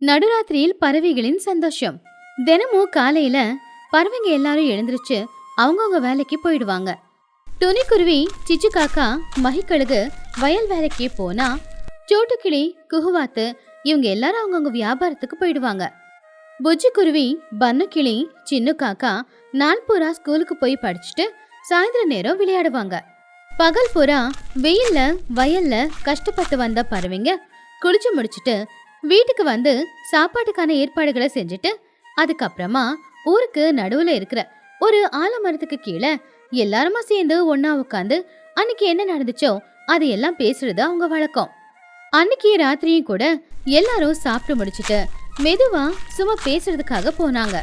நடுராத்திரியில் பறவைகளின் சந்தோஷம். தினமும் காலையில பறவைங்க எல்லாரும் எழுந்திருச்சு அவங்கவுங்க வேலைக்கு போயிடுவாங்க. துணிக்குருவி, சிச்சு காக்கா, மகிக்கழுகு வயல் வேலைக்கு போனா, சோட்டுக்கிளி, குகுவாத்து இவங்க எல்லாரும் அவங்கவுங்க வியாபாரத்துக்கு போயிடுவாங்க. புஜ்ஜி குருவி, பன்னுக்கிளி, சின்ன காக்கா நாள் பூரா ஸ்கூலுக்கு போய் படிச்சுட்டு சாயந்தர நேரம் விளையாடுவாங்க. பகல் பூரா வெயில்ல வயல்ல கஷ்டப்பட்டு வந்த பறவைங்க குளிச்சு முடிச்சுட்டு வீட்டுக்கு வந்து சாப்பாட்டுக்கான ஏற்பாடுகளை செஞ்சுட்டு அதுக்கப்புறமா ஊருக்கு நடுவுல இருக்கிற ஒரு ஆலமரத்துக்கு கீழே எல்லாருமா சேர்ந்து ஒன்னா உட்காந்து அன்னைக்கு என்ன நடந்துச்சோ அதையெல்லாம் பேசுறது அவங்க வழக்கம். அன்னைக்கு ராத்திரியும் கூட எல்லாரும் சாப்பிட்டு முடிச்சுட்டு மெதுவா சும்மா பேசுறதுக்காக போனாங்க.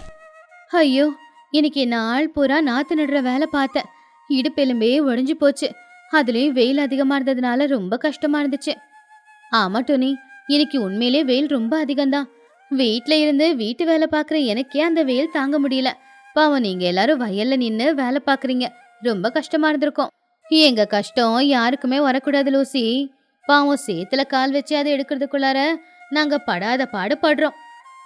ஐயோ, இன்னைக்கு நாள் பூரா நாத்து நடுற வேலை பார்த்தேன். இடுப்பெலும்பே ஒடிஞ்சு போச்சு. அதுலயும் வெயில் அதிகமா இருந்ததுனால ரொம்ப கஷ்டமா இருந்துச்சு. ஆமா டோனி, இன்னைக்கு உண்மையிலே வெயில் ரொம்ப அதிகம்தான். வீட்ல இருந்து வீட்டு வேலை பாக்குற எனக்கே அந்த வெயில் தாங்க முடியல. பாவம், நீங்க எல்லாரும் வயல்ல நின்னு வேலை பாக்குறீங்க, ரொம்ப கஷ்டமா இருந்திருக்கும். எங்க கஷ்டம் யாருக்குமே வரக்கூடாது லூசி. பாவம், சேத்துல கால் வச்சு அதை எடுக்கிறதுக்குள்ளார நாங்க படாத பாடுபடுறோம்.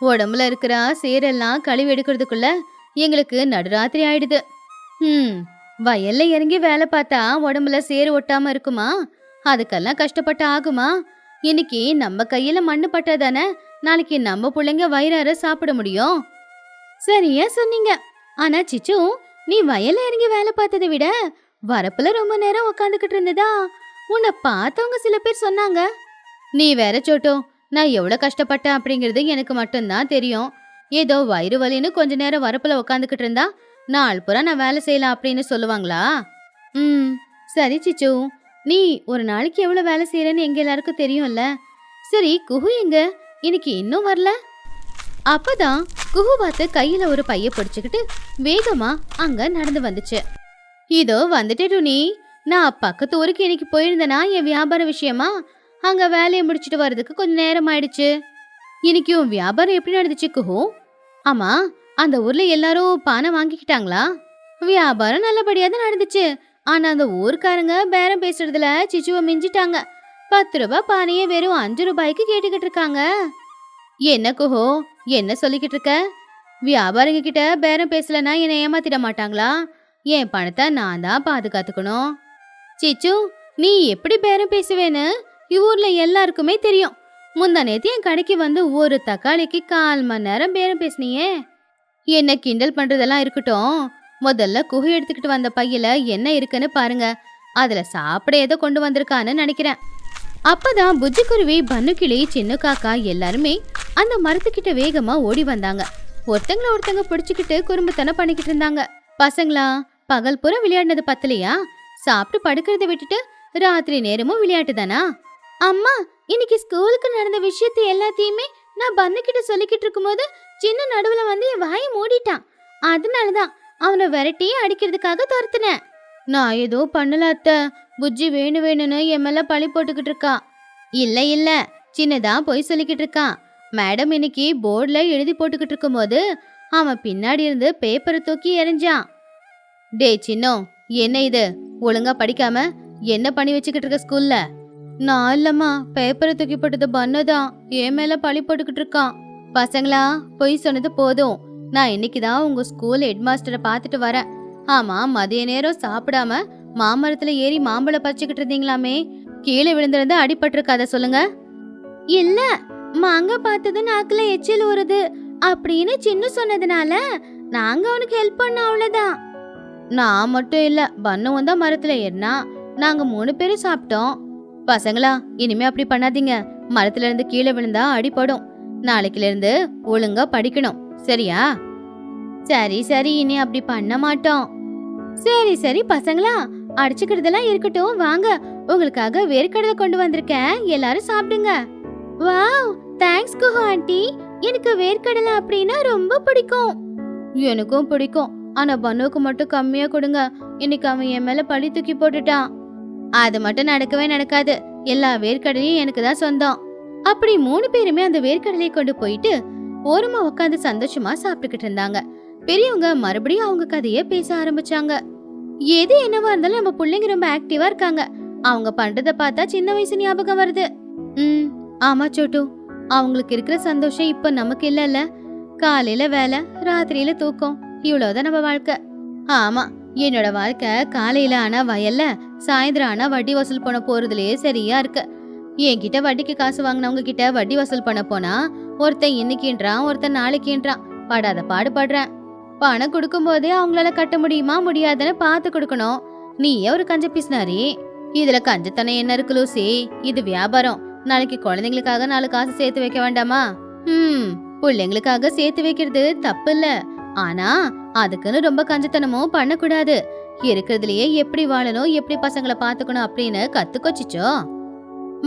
உடம்புல இருக்கிற சேரெல்லாம் கழிவு எடுக்கிறதுக்குள்ள எங்களுக்கு நடுராத்திரி ஆயிடுது. வயல்ல இறங்கி வேலை பார்த்தா உடம்புல சேறு ஒட்டாம இருக்குமா? அதுக்கெல்லாம் கஷ்டப்பட்டு ஆகுமா? இன்னைக்கு நம்ம கையில மண்ணு பட்டாதானே நாளைக்கு நம்ம பிள்ளைங்க வயிறார சாப்பிட முடியும். சரியா சொன்னீங்க. ஆனா சிச்சு, நீ வயல்ல இறங்கி வேலை பார்த்ததை விட வரப்புல ரொம்ப நேரம் உட்காந்துக்கிட்டு இருந்ததா உன்னை பார்த்தவங்க சில பேர் சொன்னாங்க. நீ வேற சோட்டோ, நான் எவ்வளவு கஷ்டப்பட்டேன் அப்படிங்கிறது எனக்கு மட்டும்தான் தெரியும். ஏதோ வயிறு வலின்னு கொஞ்ச நேரம் வரப்புல உட்காந்துக்கிட்டு இருந்தா நாள் பூரா நான் வேலை செய்யலாம் அப்படின்னு சொல்லுவாங்களா? சரி சிச்சு, நீ ஒரு நாளைக்கு எவ்வளவு வேலை செய்யறன்னு எங்க எல்லாருக்கும் தெரியும்ல. சரி, குஹு எங்க? இன்னைக்கு இன்னும் வரல. அப்பதான் குஹுவாத்து கையில ஒரு பைய பிடிச்சுக்கிட்டு வேகமா அங்க நடந்து வந்துச்சு. இதோ வந்துட்டே டுனி. நான் பக்கத்து ஊருக்கு இன்னைக்கு போயிருந்தேனா என் வியாபார விஷயமா. அங்க வேலையை முடிச்சுட்டு வர்றதுக்கு கொஞ்சம் நேரம் ஆயிடுச்சு. இன்னைக்கு உன் வியாபாரம் எப்படி நடந்துச்சு குஹு? ஆமா, அந்த ஊர்ல எல்லாரும் பானை வாங்கிக்கிட்டாங்களா? வியாபாரம் நல்லபடியா தான் நடந்துச்சு. ஆனா அந்த ஊர்க்காரங்க பேரம் பேசுறதுல சிச்சுவை மிஞ்சிட்டாங்க. 10 ரூபாய் பானையே வெறும் 5 ரூபாய்க்கு கேட்டுக்கிட்டு இருக்காங்க. என்ன குஹோ, என்ன சொல்லிக்கிட்டு இருக்க? வியாபாரிங்க கிட்ட பேரம் பேசலன்னா என்னை ஏமாத்திட மாட்டாங்களா? என் பணத்தை நான் தான் பாதுகாத்துக்கணும். சிச்சு, நீ எப்படி பேரம் பேசுவேன்னு இவ்வூர்ல எல்லாருக்குமே தெரியும். முந்தா நேத்து என் கடைக்கு வந்து ஒரு தக்காளிக்கு 1/4 மணி நேரம் பேரம் பேசினியே. என்ன கிண்டல் பண்றதெல்லாம் இருக்கட்டும், முதல்ல குஹு எடுத்துக்கிட்டு வந்த பையில என்ன இருக்குன்னு பாருங்க. அதுல சாப்பிட ஏதோ கொண்டு வந்திருக்கான்னு நினைக்கிறேன். அப்பதான் புஜ்ஜி குருவி, பன்னுக்கிளி, சின்ன காக்கா எல்லாருமே அந்த மரத்துக்கிட்ட வேகமா ஓடி வந்தாங்க. ஒருத்தங்கள ஒருத்தங்க பிடிச்சுக்கிட்டு குறும்புத்தனம் பண்ணிக்கிட்டு இருந்தாங்க. பசங்களா, பகல் பூரா விளையாடினது பத்தலையா? சாப்பிட்டு படுக்கிறத விட்டுட்டு ராத்திரி நேரமும் விளையாட்டு தானா? அம்மா, இன்னைக்கு ஸ்கூலுக்கு நடந்த விஷயத்தை எல்லாத்தையுமே நான் பன்னுக்கிட்ட சொல்லிக்கிட்டு இருக்கும்போது சின்ன நடுவுல வந்து என் வாயை மூடிட்டான். அதனாலதான் அவனை விரட்டி அடிக்கிறதுக்காக துரத்துனேன். நான் ஏதோ பண்ணல அத்தை. புஜ்ஜி வேணும்னு என் மேல பழி போட்டுக்கிட்டு இருக்கா. இல்ல, சின்னதான் பொய் சொல்லிக்கிட்டு இருக்கான். மேடம் இன்னைக்கு போர்டுல எழுதி போட்டுக்கிட்டு இருக்கும் போது அவன் பின்னாடி இருந்து பேப்பரை தூக்கி எறிஞ்சான். டே சின்னோ, என்ன இது? ஒழுங்கா படிக்காம என்ன பண்ணி வச்சுக்கிட்டு இருக்க ஸ்கூல்ல? நான் இல்லம்மா, பேப்பரை தூக்கி போட்டது பண்ணதான் என் மேல பழி போட்டுக்கிட்டு இருக்கான். பசங்களா, பொய் சொன்னது போதும். நான் இன்னைக்குதான் உங்க ஸ்கூல் ஹெட்மாஸ்டரை பார்த்துட்டு வரேன். ஆமா, மதிய நேரம் சாப்பிடாம மாமரத்துல ஏறி மாம்பழம் பறிச்சுக்கிட்டு இருந்தீங்களாமே, கீழே விழுந்திருந்து அடிபட்டிருக்காத சொல்லுங்க. இல்ல, மாங்காய் பார்த்தது நாக்குல எச்சில் ஊறுது அப்படின்னு சின்ன சொன்னதுனால நாங்க அவனுக்கு ஹெல்ப் பண்ண, அவ்வளவுதான். நான் மட்டும் இல்ல, பன்னுவும் தான் மரத்துல ஏறினா. நாங்க 3 பேரும் சாப்பிட்டோம். பசங்களா, இனிமே அப்படி பண்ணாதீங்க. மரத்துல இருந்து கீழே விழுந்தா அடிபடும். நாளைக்குல இருந்து ஒழுங்கா படிக்கணும், சரியா? சரி, இனி அப்படி பண்ண மாட்டோம். சரி பசங்களா, அடிச்சுக்கிறதெல்லாம் இருக்கட்டும், வாங்க, உங்களுக்காக வேர்க்கடலை கொண்டு வந்திருக்கேன், எல்லாரும் சாப்பிடுங்க. Wow, thanks Kuhu aunty. எனக்கு வேர்க்கடலை அப்படின்னா ரொம்ப பிடிக்கும். எனக்கும் பிடிக்கும். ஆனா பன்னுக்கு மட்டும் கம்மியா கொடுங்க. இன்னைக்கு அவன் என் மேல பழி தூக்கி போட்டுட்டான். அது மட்டும் நடக்கவே நடக்காது. எல்லா வேர்க்கடலையும் எனக்கு தான் சொந்தம். அப்படி 3 பேருமே அந்த வேர்க்கடலையை கொண்டு போயிட்டு ஓரமா உட்காந்து சந்தோஷமா சாப்பிட்டுக்கிட்டு இருந்தாங்க. பெரியவங்க மறுபடியும் அவங்க கதைய பேச ஆரம்பிச்சாங்க. எது என்னவா இருந்தாலும் நம்ம பிள்ளைங்க ரொம்ப ஆக்டிவா இருக்காங்க. அவங்க பண்றத பார்த்தா சின்ன வயசு ஞாபகம் வருது. ஆமா சோட்டு, அவங்களுக்கு இருக்கிற சந்தோஷம் இப்ப நமக்கு இல்லல்ல. காலையில வேலை, ராத்திரியில தூக்கம், இவ்வளவுதான் நம்ம வாழ்க்கை. ஆமா, என்னோட வாழ்க்கை காலையில ஆனா வயல்ல, சாயந்தரம் ஆனா வட்டி வசூல் பண்ண போறதுலயே சரியா இருக்கு. என்கிட்ட வட்டிக்கு காசு வாங்கினவங்க கிட்ட வட்டி வசூல் பண்ண போனா ஒருத்தன் இன்னைக்குன்றான், ஒருத்தன் நாளைக்குன்றான். படாத பாடுபடுறேன். பணம் கொடுக்கும் போதே அவங்களால கட்ட முடியுமா முடியாதுன்னு பார்த்து கொடுக்கணும். நீயே ஒரு கஞ்ச பிசினாரி. இதுல கஞ்சத்தனம் என்ன இருக்கு லூசி? இது வியாபாரம். நாளைக்கு குழந்தைங்களுக்காக 4 காசு சேர்த்து வைக்க வேண்டாமா? பிள்ளைங்களுக்காக சேர்த்து வைக்கிறது தப்பு இல்ல. ஆனா அதுக்குன்னு ரொம்ப கஞ்சத்தனமும் பண்ணக்கூடாது. இருக்கிறதுலயே எப்படி வாழணும், எப்படி பசங்களை பாத்துக்கணும் அப்படின்னு கத்துக்கொச்சிச்சோ.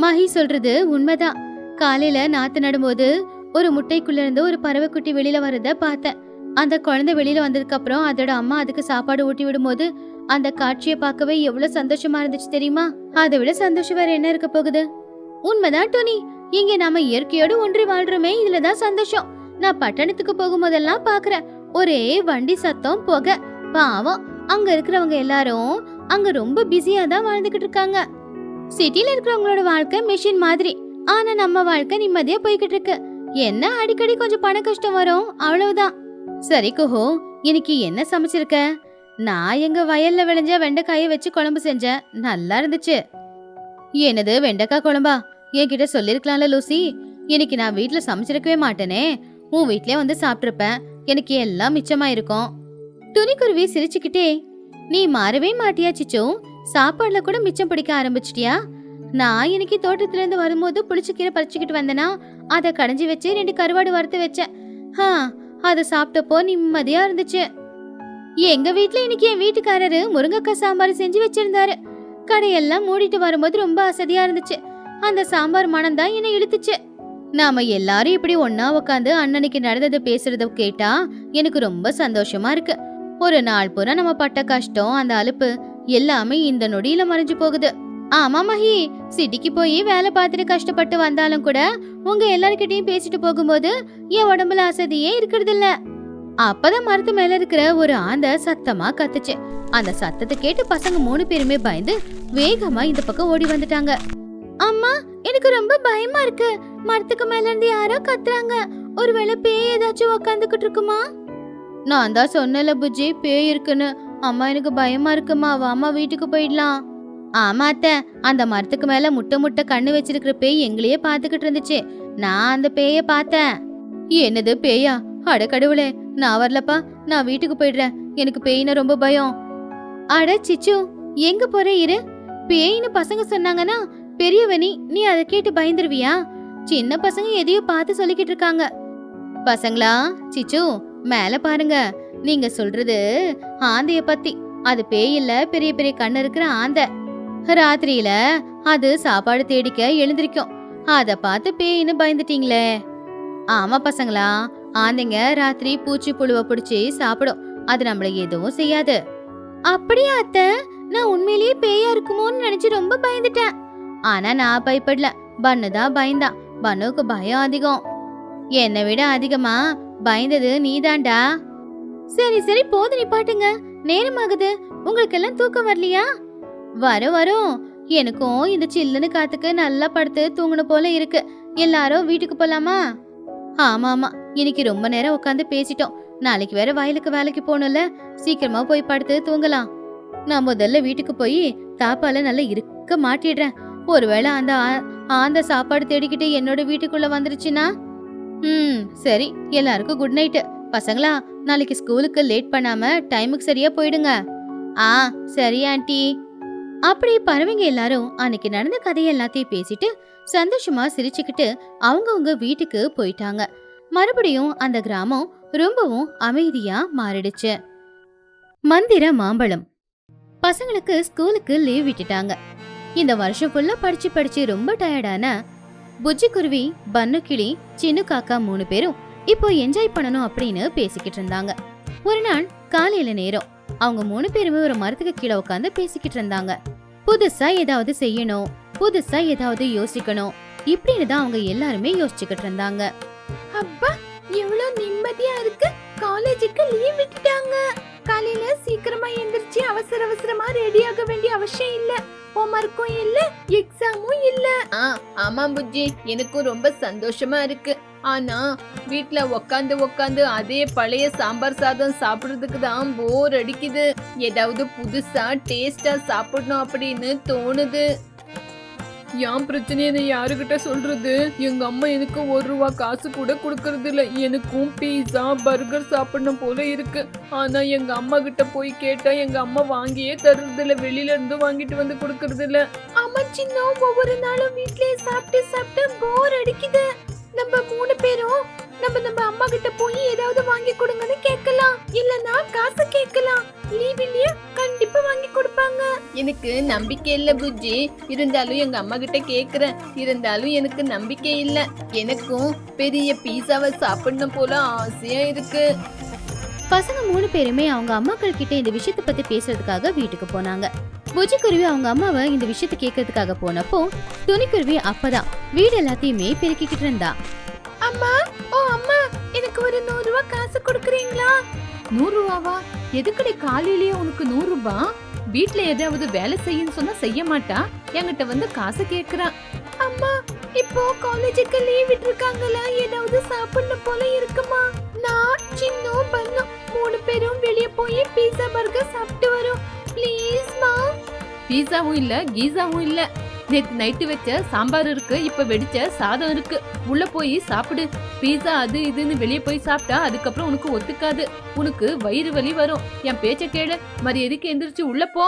மஹி சொல்றது உண்மைதான். காலையில நாத்து நடும்போது ஒரு முட்டைக்குள்ள இருந்து ஒரு பறவைக்குட்டி வெளியில வரத பார்த்தேன். அந்த குழந்தை வெளியில வந்ததுக்கு அப்புறம் அதோட அம்மா அதுக்கு சாப்பாடு ஊட்டி விடும்போது அந்த காட்சியை பார்க்கவே எவ்வளவு சந்தோஷமா இருந்துச்சு தெரியுமா? அதை விட சந்தோஷம் வேற என்ன இருக்க போகுது? உண்மைதான் டோனி. இங்க நாம இயற்கையோடு ஒன்றி வாழ்றோமே, இதுலதான் சந்தோஷம். நான் பட்டணத்துக்கு போகும்போதெல்லாம் பாக்குறேன், ஒரே வண்டி சத்தம், புகை. பாவம், அங்க இருக்கிறவங்க எல்லாரும் அங்க ரொம்ப பிஸியா தான் வாழ்ந்துகிட்டு இருக்காங்க. சிட்டில இருக்கிறவங்களோட வாழ்க்கை மெஷின் மாதிரி. ஆனா நம்ம வாழ்க்கை நிம்மதியா போய்கிட்டு இருக்கு. என்ன அடிக்கடி கொஞ்சம் பண கஷ்டம் வரும், அவ்வளவுதான். சரி குஹோ, இன்னைக்கு என்ன சமைச்சிருக்க? நான் எங்க வயல்ல விளைஞ்ச வெண்டைக்காயை வச்சு குழம்பு செஞ்சேன், நல்லா இருந்துச்சு. என்னது வெண்டைக்காய் குழம்பா? என்கிட்ட சொல்லிருக்கலாம்ல லூசி. இன்னைக்கு நான் வீட்டுல சமைச்சிருக்கவே மாட்டேனே. உன் வீட்லயே வந்து சாப்பிட்டிருப்பேன். எனக்கு எல்லாம் மிச்சமா இருக்கும். துணிக்குருவி சிரிச்சுக்கிட்டே, நீ மாறவே மாட்டியா சிச்சு? சாப்பாடுல கூட மிச்சம் பிடிக்க ஆரம்பிச்சிட்டியா? நான் இன்னைக்கு தோட்டத்துல இருந்து வரும்போது புளிச்சக்கீரை பறிச்சுக்கிட்டு வந்தேனா, அதை கடைஞ்சி வச்சு 2 கருவாடு வறுத்து வச்சேன். அதை சாப்பிட்டப்போ நிம்மதியா இருந்துச்சு. எங்க வீட்டுல இன்னைக்கு என் வீட்டுக்காரரு முருங்கைக்காய் சாம்பார் செஞ்சு வச்சிருந்தாரு. கடையெல்லாம் மூடிட்டு வரும்போது ரொம்ப அசதியா இருந்துச்சு. அந்த சாம்பார் மனம் தான் என்னை இழுத்துச்சு. நாம எல்லாரும் இப்படி ஒன்னா உட்காந்து அண்ணனுக்கு நடந்ததை பேசுறத கேட்டா எனக்கு ரொம்ப சந்தோஷமா இருக்கு. ஒரு நாள் பூரா நம்ம பட்ட கஷ்டம், அந்த அலுப்பு எல்லாமே இந்த நொடியில மறைஞ்சு போகுது. ஆமா மஹி, சிட்டிக்கு போய் வேலை பார்த்துட்டு கஷ்டப்பட்டு வந்தாலும் கூட உங்க எல்லார்கிட்டயும் பேசிட்டு போகும்போது என் உடம்புல அசதியே இருக்கிறது இல்ல. அப்பதான் மரத்து மேல இருக்கிற ஒரு ஆந்தை சத்தமா கத்துச்சு. அந்த சத்தத்தை கேட்டு பசங்க 3 பேருமே பயந்து வேகமா இந்த பக்கம் ஓடி வந்துட்டாங்க. அம்மா, எனக்கு ரொம்ப பயமா இருக்கு. மரத்துக்கு மேல இருந்து யாரோ கத்துறாங்க. ஒருவேளை பேய் ஏதாச்சும் உக்காந்துக்கிட்டு இருக்குமா? நான் தான் சொன்னல புஜ்ஜி, பேய் இருக்குன்னு. அம்மா எனக்கு பயமா இருக்குமா, வாமா வீட்டுக்கு போயிடலாம். ஆமா அத்தை, அந்த மரத்துக்கு மேல முட்டை முட்டை கண்ணு வச்சிருக்கிற பேய் எங்களையே பாத்துக்கிட்டு இருந்துச்சு. நான் அந்த பேய பார்த்தேன். என்னது பேயா? அட கடவுளே, நான் வரலப்பா, நான் வீட்டுக்கு போயிடுறேன். எனக்கு பேயின ரொம்ப பயம். அட சிச்சு, எங்க போற இரு. பேயின்னு பசங்க சொன்னாங்கன்னா பெரியவனி நீ அதை கேட்டு பயந்துருவியா? சின்ன பசங்க எதையோ பார்த்து சொல்லிக்கிட்டு இருக்காங்க. பசங்களா, சிச்சு மேல பாருங்க. நீங்க சொல்றது ஆந்தைய பத்தி. அது பேய் இல்ல, பெரிய பெரிய கண்ணு இருக்கிற ஆந்தை. ராத்திரியில அது சாப்பாடு தேடிக்க எழுந்திருக்கும். அத பார்த்து பேயின்னு பயந்துட்டீங்களே. ஆமா பசங்களா, ஆந்தைங்க ராத்திரி பூச்சி புழுவ பிடிச்சி சாப்பிடும். அது நம்மள எதுவும் செய்யாது. அப்படியா அத்தை? நான் உண்மையிலேயே பேயா இருக்குமோன்னு நினைச்சு ரொம்ப பயந்துட்டேன். ஆனா நான் பயப்படல, பன்னு தான் பயந்தான். பன்னுக்கு பயம் அதிகம். என்னை விட அதிகமா பயந்தது நீதான்டா. சரி சரி, போது நிப்பாட்டுங்க, நேரமாகுது. உங்களுக்கு எல்லாம் தூக்கம் வரலையா? வரும். எனக்கும் இந்த சில்லுன்னு காத்துக்கு நல்லா படுத்து தூங்கணும் போல இருக்கு. எல்லாரும் வீட்டுக்கு போலாமா? ஆமா ஆமா, இன்னைக்கு ரொம்ப நேரம் உட்காந்து பேசிட்டோம். நாளைக்கு வேற வயலுக்கு வேலைக்கு போகணும்ல, சீக்கிரமா போய் படுத்து தூங்கலாம். நான் முதல்ல வீட்டுக்கு போய் தாப்பால நல்லா இருக்க மாட்டிடுறேன். ஒருவேளை அந்த ஆந்த சாப்பாடு தேடிக்கிட்டு என்னோட வீட்டுக்குள்ள வந்துருச்சுன்னா? சரி, எல்லாருக்கும் குட் நைட். பசங்களா, நாளைக்கு ஸ்கூலுக்கு லேட் பண்ணாம டைமுக்கு சரியா போயிடுங்க. சரி ஆண்டி. அப்படி பறவைங்க எல்லாரும் அன்னைக்கு நடந்த கதையை எல்லாத்தையும் பேசிட்டு சந்தோஷமா சிரிச்சுக்கிட்டு அவங்கவுங்க வீட்டுக்கு போயிட்டாங்க. மறுபடியும் அந்த கிராமம் ரொம்பவும் அமைதியா மாறிடுச்சு. மந்திர மாம்பழம். பசங்களுக்கு ஸ்கூலுக்கு லீவ் விட்டுட்டாங்க. இந்த வருஷம் ஃபுல்லா படிச்சு ரொம்ப டயர்டான புஜ்ஜி குருவி, பன்னு கிளி, சின்ன காக்கா 3 பேரும் இப்போ என்ஜாய் பண்ணணும் அப்படின்னு பேசிக்கிட்டு இருந்தாங்க. ஒரு நாள் காலையில நேரம் அவங்க 3 பேருமே ஒரு மரத்துக்கு கீழே உட்காந்து பேசிக்கிட்டு இருந்தாங்க. புதுசா ஏதாவது செய்யணும், புதுசா ஏதாவது யோசிக்கணும், இப்படின்னு தான் அவங்க எல்லாருமே யோசிச்சுக்கிட்டு இருந்தாங்க. அப்பா, எவ்வளவு நிம்மதியா இருக்கு. காலேஜுக்கு லீவ் விட்டுட்டாங்க. காலையில சீக்கிரமா எந்திரிச்சு அவசரமா ரெடி ஆக வேண்டிய அவசியம் இல்ல. ஹோம்வொர்க்கும் இல்ல எக்ஸாமும் இல்ல. ஆமா புஜ்ஜி, எனக்கும் ரொம்ப சந்தோஷமா இருக்கு. ஆனா வீட்ல உக்காந்து உக்காந்து அதே பழைய சாம்பார் சாதம் சாப்பிடுறதுக்கு தான் போர் அடிக்குது. ஏதாவது புதுசா டேஸ்டா சாப்பிடணும் அப்படின்னு தோணுது. என் பிரச்சனையை நான் யாருகிட்ட சொல்றது? எங்க அம்மா எனக்கு 1 ரூபா காசு கூட கொடுக்கறது இல்ல. எனக்கும் பீஸா பர்கர் சாப்பிடணும் போல இருக்கு. ஆனா எங்க அம்மா கிட்ட போய் கேட்டா எங்க அம்மா வாங்கியே தர்றது இல்ல. வெளியில இருந்து வாங்கிட்டு வந்து கொடுக்கறது இல்ல. ஆமா சின்ன, ஒவ்வொரு நாளும் வீட்லயே சாப்பிட்டு சாப்பிட்டு போர் அடிக்குது. நம்ம 3 பேரும் நம்ம அம்மா கிட்ட போய் ஏதாவது வாங்கி கொடுங்கன்னு கேட்கலாம். இல்லனா காசு கேட்கலாம். லீவிலேயே கண்டிப்பா வாங்கி கொடுப்பாங்க. எனக்கு நம்பிக்கை இல்ல புஜ்ஜி. இருந்தாலும் எங்க அம்மா கிட்ட கேக்குறேன். இருந்தாலும் எனக்கு நம்பிக்கை இல்ல. எனக்கும் பெரிய பீஸாவை சாப்பிடணும் போல ஆசையா இருக்கு. பசங்க 3 பேருமே அவங்க அம்மாக்கள் கிட்ட இந்த விஷயத்தை பத்தி பேசுறதுக்காக வீட்டுக்கு போனாங்க. புஜிக்குருவி அவங்க அம்மாவை இந்த விஷயத்தை கேட்கறதுக்காக போனப்போ துணிக்குருவி அப்பதான் வீடு எல்லாத்தையுமே பெருக்கிக்கிட்டு இருந்தா. அம்மா, ஓ அம்மா, எனக்கு ஒரு 100 ரூபாய் காசு கொடுக்குறீங்களா? 100 ரூபாவா? எதுக்கடி காலையிலேயே உனக்கு 100 ரூபாய்? வீட்ல ஏதாவது வேலை செய்யன்னு சொன்னா செய்ய மாட்டா, என்கிட்ட வந்து காசு கேக்குறா. அம்மா, இப்போ காலேஜுக்கு லீவ் விட்டுருக்காங்களா? ஏதாவது சாப்பிடணும் போல இருக்குமா? நான் சின்ன பண்ணு 3 பேரும் வெளிய போய் பீஸா பர்கர் சாப்பிட்டு வரோம். ப்ளீஸ் மா. பீஸாவும் இல்ல கீஸாவும் இல்ல. நேத்து நைட்டு வச்ச சாம்பார் இருக்கு, இப்ப வெடிச்ச சாதம் இருக்கு. உள்ள போய் சாப்பிடு. பீஸா அது இதுன்னு வெளியே போய் சாப்பிட்டா அதுக்கப்புறம் உனக்கு ஒத்துக்காது. உனக்கு வயிறு வலி வரும். என் பேச்ச கேளு. மரியாதைக்கு எந்திரிச்சு உள்ள போ.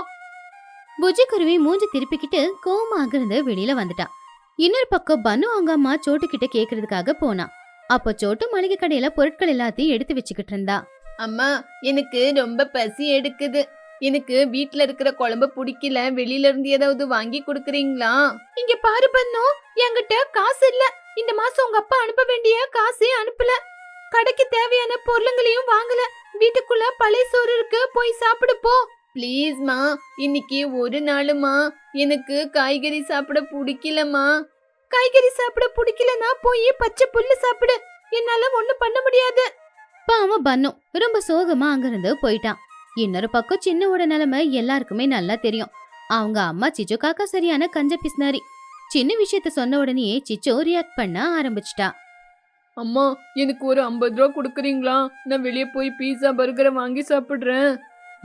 புஜிக்குருவி மூஞ்சி திருப்பிக்கிட்டு கோவமா அங்கிருந்து வெளியில வந்துட்டான். இன்னொரு பக்கம் பன்னு அவங்க அம்மா சோட்டு கிட்ட கேக்குறதுக்காக போனா. அப்போ சோட்டு மளிகை கடையில பொருட்கள் எல்லாத்தையும் எடுத்து வச்சுக்கிட்டு இருந்தா. அம்மா, எனக்கு ரொம்ப பசி எடுக்குது. எனக்கு வீட்ல இருக்கிற குழம்பு பிடிக்கல. வெளியில இருந்து ஏதாவது வாங்கி கொடுக்குறீங்களா? இங்க பாரு பண்ணு, என்கிட்ட காசு இல்ல. இந்த மாசம் உங்க அப்பா அனுப்ப வேண்டிய காசே அனுப்பல. கடைக்கு தேவையான பொருளுங்களையும் வாங்கல. வீட்டுக்குள்ள பழைய சோறு இருக்கு, போய் சாப்பிடு போ. ப்ளீஸ்மா, இன்னைக்கு ஒரு நாளுமா. எனக்கு காய்கறி சாப்பிட பிடிக்கலமா. காய்கறி சாப்பிட பிடிக்கலனா போய் பச்சை புல்லு சாப்பிடு. என்னால ஒண்ணும் பண்ண முடியாது. பாவம் பன்னு ரொம்ப சோகமா அங்கிருந்து போயிட்டான். இன்னொரு பக்கம் சின்னவோட நிலைமை எல்லாருக்குமே நல்லா தெரியும். அவங்க அம்மா சிச்சு காக்கா சரியான கஞ்ச பிஸ்னாரி. சின்ன விஷயத்த சொன்ன உடனே சிச்சு ரியாக்ட் பண்ண ஆரம்பிச்சிட்டா. அம்மா, எனக்கு ஒரு 50 ரூபா கொடுக்குறீங்களா? நான் வெளியே போய் பீஸா பர்கரை வாங்கி சாப்பிடுறேன்.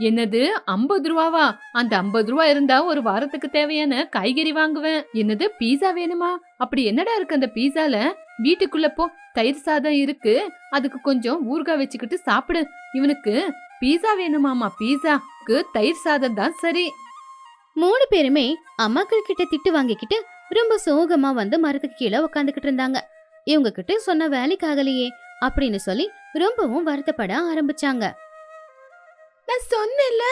என்னது 50 ரூபாவா? அந்த 50 ரூபா இருந்தா ஒரு வாரத்துக்கு தேவையான காய்கறி வாங்குவேன். என்னது பீஸா வேணுமா? அப்படி என்னடா இருக்கு அந்த பீஸால? வீட்டுக்குள்ள போ, தயிர் சாதம் இருக்கு, அதுக்கு கொஞ்சம் ஊறுகாய் வச்சுக்கிட்டு சாப்பிடு. இவனுக்கு பீஸா வேணுமாமா? பீஸாக்கு தயிர் சாதம் தான் சரி. 3 பேருமே அம்மாக்கள் கிட்ட திட்டு வாங்கிக்கிட்டு ரொம்ப சோகமா வந்து மரத்துக்கு கீழே உட்காந்துக்கிட்டு இருந்தாங்க. இவங்க கிட்ட சொன்ன வேலைக்கு ஆகலையே அப்படின்னு சொல்லி ரொம்பவும் வருத்தப்பட ஆரம்பிச்சாங்க. நான் சொன்னேன்ல,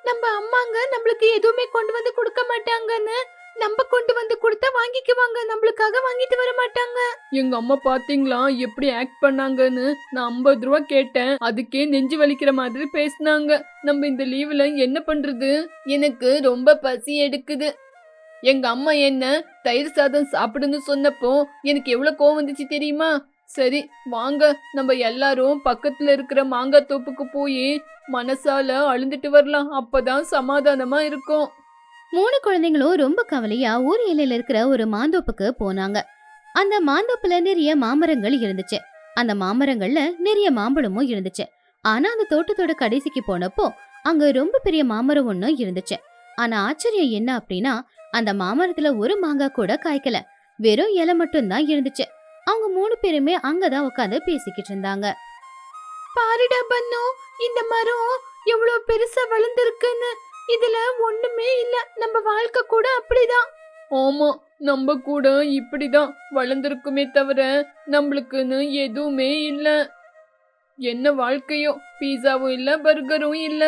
நம்ம அம்மாங்க நம்மளுக்கு எதுவுமே கொண்டு வந்து கொடுக்க மாட்டாங்கன்னு. நம்ம கொண்டு வந்து கொடுத்தா வாங்கிக்குவாங்க, நம்மளுக்காக வாங்கிட்டு வர மாட்டாங்க. எங்க அம்மா பாத்தீங்களா எப்படி ஆக்ட் பண்ணாங்கன்னு? நான் 50 ரூபா கேட்டேன், அதுக்கே நெஞ்சு வலிக்கிற மாதிரி பேசினாங்க. நம்ம இந்த லீவ்ல என்ன பண்றது? எனக்கு ரொம்ப பசி எடுக்குது. எங்க அம்மா என்ன தயிர் சாதம் சாப்பிடுன்னு சொன்னப்போ எனக்கு எவ்வளவு கோவம் வந்துச்சு தெரியுமா? சரி வாங்க, நம்ம எல்லாரும் பக்கத்துல இருக்கிற மாங்காய் தோப்புக்கு போய் மனசால அழுந்துட்டு வரலாம். அப்பதான் சமாதானமா இருக்கும். 3 குழந்தைங்களும் ரொம்ப கவலையா ஊர் எல்லையில இருக்கிற ஒரு மாந்தோப்புக்கு போனாங்க. அந்த மாந்தோப்புல நிறைய மாமரங்கள் இருந்துச்சு. அந்த மாமரங்கள்ல நிறைய மாம்பழமும் இருந்துச்சு. ஆனா அந்த தோட்டத்தோட கடைசிக்கு போனப்போ அங்க ரொம்ப பெரிய மாமரம் ஒண்ணு இருந்துச்சு. ஆனா ஆச்சரியம் என்ன அப்படின்னா, அந்த மாமரத்துல ஒரு மாங்காய் கூட காய்க்கல. வெறும் இலை மட்டும் தான் இருந்துச்சு. அவங்க 3 பேருமே அங்கதான் உட்காந்து பேசிக்கிட்டு இருந்தாங்க. பாருடா பண்ணு, இந்த மரம் எவ்வளவு பெருசா வளர்ந்துருக்குன்னு. இதுல ஒண்ணுமே இல்ல. நம்ம வாழ்க்கை கூட அப்படிதான். ஆமா, நம்ம கூட இப்படிதான் வளர்ந்துருக்குமே தவிர நம்மளுக்குன்னு எதுவுமே இல்ல. என்ன வாழ்க்கையோ, பீஸாவும் இல்ல பர்கரும் இல்ல.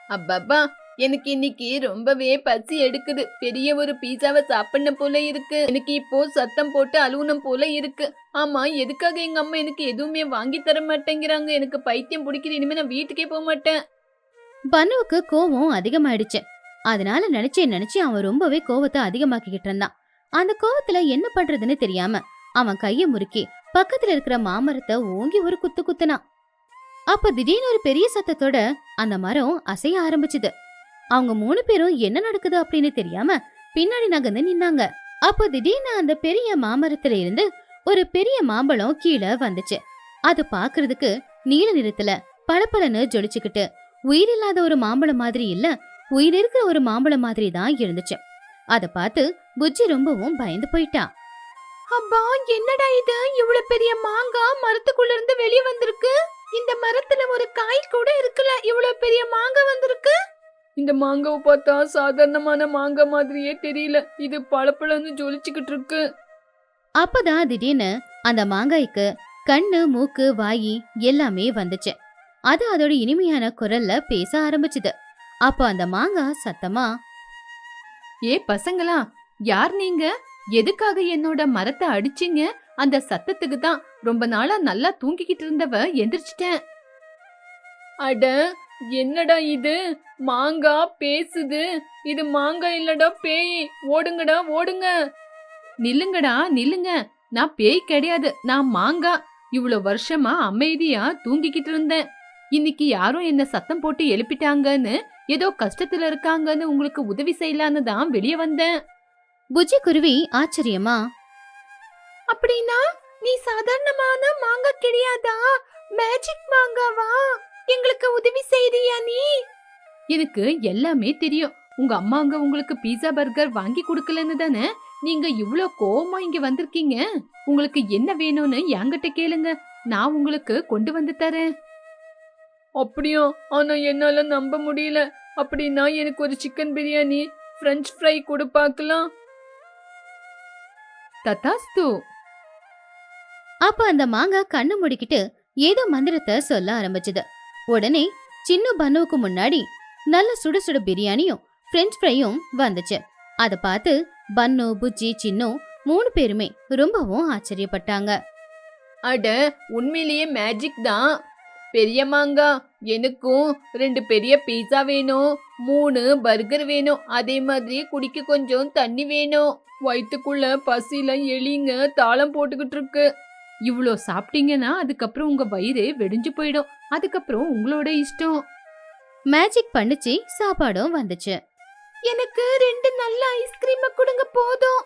அப்பப்பா, எனக்கு இன்னைக்கு ரொம்பவே பசி எடுக்குது. பெரிய ஒரு பீஸாவை சாப்பிடணும் போல இருக்கு. எனக்கு இப்போ சத்தம் போட்டு அழுவணும் போல இருக்கு. ஆமா, எதுக்காக எங்க அம்மா எனக்கு எதுவுமே வாங்கி தர மாட்டேங்கிறாங்க? எனக்கு பைத்தியம் பிடிக்குது. இனிமே நான் வீட்டுக்கே போக மாட்டேன். பனுவுக்கு கோவம் அதிகமாயிடுச்சு. அதனால நினைச்சு அவன் ரொம்பவே கோவத்தை அதிகமாக்கிக்கிட்டு இருந்தான். அந்த கோவத்துல என்ன பண்றதுன்னு தெரியாம அவன் கைய முறுக்கி பக்கத்துல இருக்கிற மாமரத்தை ஓங்கி ஒரு குத்துனான். அப்ப திடீர்னு ஒரு பெரிய சத்தத்தோட அந்த மரம் அசைய ஆரம்பிச்சுது. அவங்க 3 பேரும் என்ன நடக்குது அப்படின்னு தெரியாம பின்னாடி நகர்ந்து நின்னாங்க. அப்போ திடீர்னு அந்த பெரிய மாமரத்துல இருந்து ஒரு பெரிய மாம்பழம் கீழே வந்துச்சு. அது பாக்குறதுக்கு நீல நிறத்துல பளபளன்னு ஜொலிச்சுக்கிட்டு உயிரில்லாத ஒரு மாம்பழம் மாதிரி இல்ல, உயிர் இருக்கிற ஒரு மாம்பழம் மாதிரி தான் இருந்துச்சு. அத பார்த்து புஜ்ஜி ரொம்பவும் பயந்து போயிட்டா. அப்பா என்னடா இது, இவ்வளவு பெரிய மாங்காய் மரத்துக்குள்ள இருந்து வெளியே வந்திருக்கு. இந்த மரத்துல ஒரு காய் கூட இருக்குல்ல, இவ்வளவு பெரிய மாங்காய் வந்திருக்கு. இந்த மாங்காவை பார்த்தா சாதாரணமான மாங்காய் மாதிரியே தெரியல, இது பளபளன்னு ஜொலிச்சுக்கிட்டு இருக்கு. அப்பதான் திடீர்னு அந்த மாங்காய்க்கு கண்ணு மூக்கு வாயி எல்லாமே வந்துச்சு. அது அதோட இனிமையான குரல்ல பேச ஆரம்பிச்சுது. அப்போ அந்த மாங்காய் சத்தமா, ஏ பசங்களா, யார் நீங்க? எதுக்காக என்னோட மரத்தை அடிச்சீங்க? அந்த சத்தத்துக்கு தான் ரொம்ப நாளா நல்லா தூங்கிக்கிட்டு இருந்தவ எந்திரிச்சிட்டேன். அட என்னடா இது, மாங்காய் பேசுது. இது மாங்காய் இல்லடா பேய், ஓடுங்கடா ஓடுங்க. நில்லுங்கடா நில்லுங்க, நான் பேய் கிடையாது, நான் மாங்காய். இவ்வளவு வருஷமா அமைதியா தூங்கிக்கிட்டு இருந்தேன். இன்னைக்கு யாரும் என்ன சத்தம் போட்டு எழுப்பிட்டாங்கன்னு, ஏதோ கஷ்டத்துல இருக்காங்கன்னு உங்களுக்கு உதவி செய்யலான்னு தான் வெளியே வந்தேன். புஜ்ஜி குருவி ஆச்சரியமா, அப்படின்னா நீ சாதாரணமான மாங்காய் கிடையாதா, மேஜிக் மாங்காவா? எங்களுக்கு உதவி செய்றியா நீ? எனக்கு எல்லாமே தெரியும். உங்க அம்மாங்க உங்களுக்கு பீஸா பர்கர் வாங்கி கொடுக்கலன்னு தானே நீங்க இவ்ளோ கோவமா இங்க வந்திருக்கீங்க. உங்களுக்கு என்ன வேணும்னு என்கிட்ட கேளுங்க, நான் உங்களுக்கு கொண்டு வந்து தரேன். அப்படியா? ஆனா என்னால நம்ப முடியல. அப்படின்னா எனக்கு ஒரு சிக்கன் பிரியாணி, பிரெஞ்ச் ஃப்ரை கொடு பார்க்கலாம். ததாஸ்து. அப்ப அந்த மாங்காய் கண்ணு முடிக்கிட்டு ஏதோ மந்திரத்தை சொல்ல ஆரம்பிச்சது. உடனே சின்ன பன்னுவுக்கு முன்னாடி நல்ல சுட சுட பிரியாணியும் பிரெஞ்ச் ஃப்ரையும் வந்துச்சு. அத பார்த்து பன்னு புஜ்ஜி சின்னு 3 பேருமே ரொம்பவும் ஆச்சரியப்பட்டாங்க. அட உண்மையிலேயே மேஜிக் தான். பெரிய மாங்காய், எனக்கும் 2 பெரிய பீஸா வேணும், 3 பர்கர் வேணும், அதே மாதிரி குடிக்க கொஞ்சம் தண்ணி வேணும். வயிற்றுக்குள்ள பசியில எலிங்க தாளம் போட்டுக்கிட்டு இருக்கு. இவ்ளோ சாப்பிட்டீங்கன்னா அதுக்கப்புறம் உங்க வயிறே வெடிஞ்சு போயிடும். அதுக்கப்புறம் உங்களோட இஷ்டம். மேஜிக் பண்ணுச்சு, சாப்பாடும் வந்துச்சு. எனக்கு 2 நல்ல ஐஸ்கிரீம் கொடுங்க போதும்.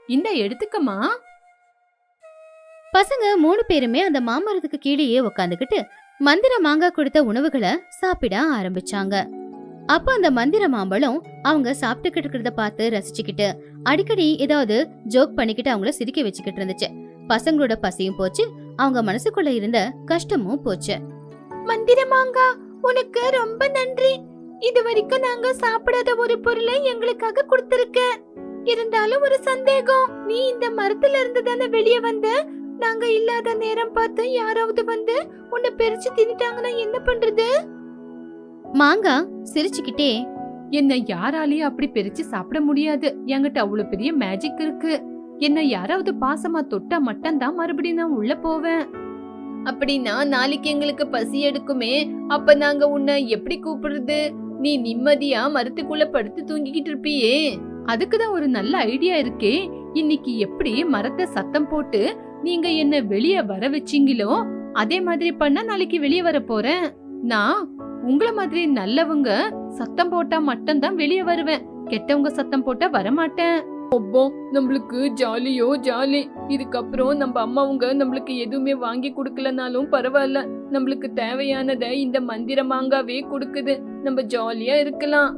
இந்த எடுத்துக்கமா. பசங்க 3 பேருமே அந்த மாமரத்துக்கு கீழேயே உக்காந்துக்கிட்டு மந்திர மாங்காய் கொடுத்த உணவுகளை சாப்பிட ஆரம்பிச்சாங்க. அப்ப அந்த மந்திர மாம்பழம் அவங்க சாப்பிட்டுக்கிட்டு இருக்கிறத பார்த்து ரசிச்சுக்கிட்டு அடிக்கடி ஏதாவது ஜோக் பண்ணிக்கிட்டு அவங்கள சிரிக்க வச்சுக்கிட்டு இருந்துச்சு. பசங்களோட பசியும் போச்சு, அவங்க மனசுக்குள்ள இருந்த கஷ்டமும் போச்சு. மந்திர மாங்காய், உனக்கு ரொம்ப நன்றி. இது வரைக்கும் நாங்க சாப்பிடாத ஒரு பொருளை எங்களுக்காக கொடுத்திருக்க. இருந்தாலும் ஒரு சந்தேகம், நீ இந்த மரத்துல இருந்து தானே வெளியே வந்த? நாங்க இல்லாத நேரம் பார்த்து யாராவது வந்து உன்னை பெருச்சு தின்னுட்டாங்கன்னா என்ன பண்றது? மாங்காய் சிரிச்சுக்கிட்டே, என்ன யாராலையும் அப்படி பிரிச்சு சாப்பிட முடியாது. என்கிட்ட அவ்வளவு பெரிய மேஜிக் இருக்கு. என்ன யாராவது பாசமா தொட்டா மட்டும்தான் மறுபடியும் நான் உள்ள போவேன். அப்படின்னா நாளைக்கு எங்களுக்கு பசி எடுக்குமே, அப்ப நாங்க உன்னை எப்படி கூப்பிடுறது? நீ நிம்மதியா மரத்துக்குள்ள படுத்து தூங்கிக்கிட்டு இருப்பியே. அதுக்குதான் ஒரு நல்ல ஐடியா இருக்கே. இன்னைக்கு எப்படி மரத்தை சத்தம் போட்டு நீங்க என்ன வெளியே வர வச்சீங்களோ அதே மாதிரி பண்ண நாளைக்கு வெளியே வர போறேன். நான் உங்கள மாதிரி நல்லவங்க சத்தம் போட்டா மட்டும்தான் வெளியே வருவேன். கெட்டவங்க சத்தம் போட்டா வரமாட்டேன். அப்போ நம்மளுக்கு ஜாலியோ ஜாலி. இதுக்கப்புறம் நம்ம அம்மாவுங்க நம்மளுக்கு எதுவுமே வாங்கி கொடுக்கலனாலும் பரவாயில்ல, நம்மளுக்கு தேவையானதை இந்த மந்திர மாங்காவே கொடுக்குது. நம்ம ஜாலியா இருக்கலாம்.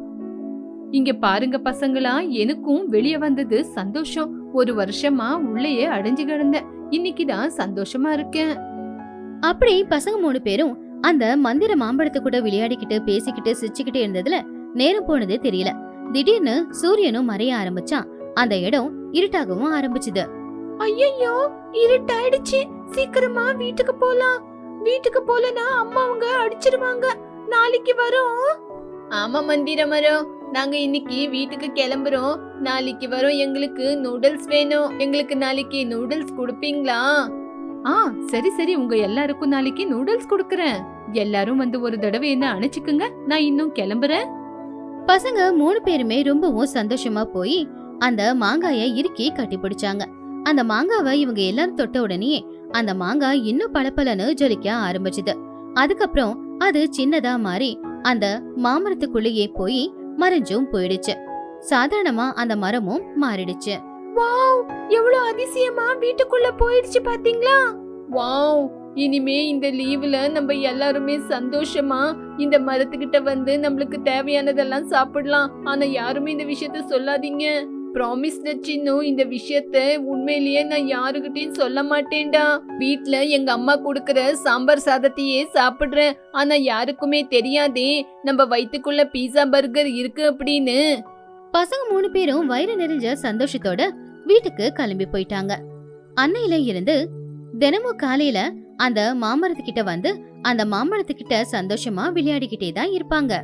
இங்க பாருங்க பசங்களா, எனக்கும் வெளியே வந்தது சந்தோஷம். ஒரு வருஷமா உள்ளேயே அடைஞ்சு கிடந்தேன். இன்னைக்குதான் சந்தோஷமா இருக்கேன். அப்படி பசங்க 3 பேரும் அந்த மந்திர மாம்பழத்தை கூட விளையாடிக்கிட்டு பேசிக்கிட்டு சிரிச்சுக்கிட்டு இருந்ததுல நேரம் போனதே தெரியல. திடீர்னு சூரியனும் மறைய ஆரம்பிச்சான். அந்த இடம் இருட்டாகவும் ஆரம்பிச்சுது. ஐயோ, இருட்டாயிடுச்சு. சீக்கிரமா வீட்டுக்கு போலாம். வீட்டுக்கு போலனா அம்மாவுங்க அடிச்சிருவாங்க. நாளைக்கு வரோம். ஆமா மந்திர மரம், நாங்க இன்னைக்கு வீட்டுக்கு கிளம்புறோம். நாளைக்கு வரோம். எங்களுக்கு நூடுல்ஸ் வேணும். எங்களுக்கு நாளைக்கு நூடுல்ஸ் கொடுப்பீங்களா? சரி சரி, உங்க எல்லாருக்கும் நாளைக்கு நூடுல்ஸ் கொடுக்கறேன். எல்லாரும் வந்து ஒரு தடவை என்ன அணைச்சுக்குங்க, நான் இன்னும் கிளம்புறேன். பசங்க 3 பேருமே ரொம்பவும் சந்தோஷமா போய் அந்த மாங்காய இறுக்கி கட்டி பிடிச்சாங்க. அந்த மாங்காவை இவங்க எல்லாரும் தொட்ட உடனே அந்த மாங்காய் இன்னும் பளபளன்னு ஜொலிக்க ஆரம்பிச்சுது. அதுக்கப்புறம் அது சின்னதா மாறி அந்த மாமரத்துக்குள்ளேயே போய் மறைஞ்சும் போயிடுச்சு. சாதாரணமா அந்த மரமும் மாறிடுச்சு. வாவ், எவ்வளவு அதிசயமா வீட்டுக்குள்ள போயிடுச்சு பாத்தீங்களா? வாவ், இனிமே இந்த லீவுல நம்ம எல்லாருமே சந்தோஷமா இந்த மரத்துக்கிட்ட வந்து நம்மளுக்கு தேவையானதெல்லாம் சாப்பிடலாம். ஆனா யாருமே இந்த விஷயத்த சொல்லாதீங்க. ப்ராமிஸ் சின்னு, இந்த விஷயத்த உண்மையிலேயே நான் யாருகிட்டயும் சொல்ல மாட்டேன்டா. வீட்ல எங்க அம்மா கொடுக்கற சாம்பார் சாதத்தையே சாப்பிடுறேன். ஆனா யாருக்குமே தெரியாதே நம்ம வயித்துக்குள்ள பீஸா பர்கர் இருக்கு அப்படின்னு. பசங்க 3 பேரும் வயிறு நிறைஞ்ச சந்தோஷத்தோட வீட்டுக்கு கிளம்பி போயிட்டாங்க. அன்னையில இருந்து தினமும் காலையில அந்த மாமரத்துக்கிட்ட வந்து அந்த மாமரத்துக்கிட்ட சந்தோஷமா விளையாடிக்கிட்டே தான் இருப்பாங்க.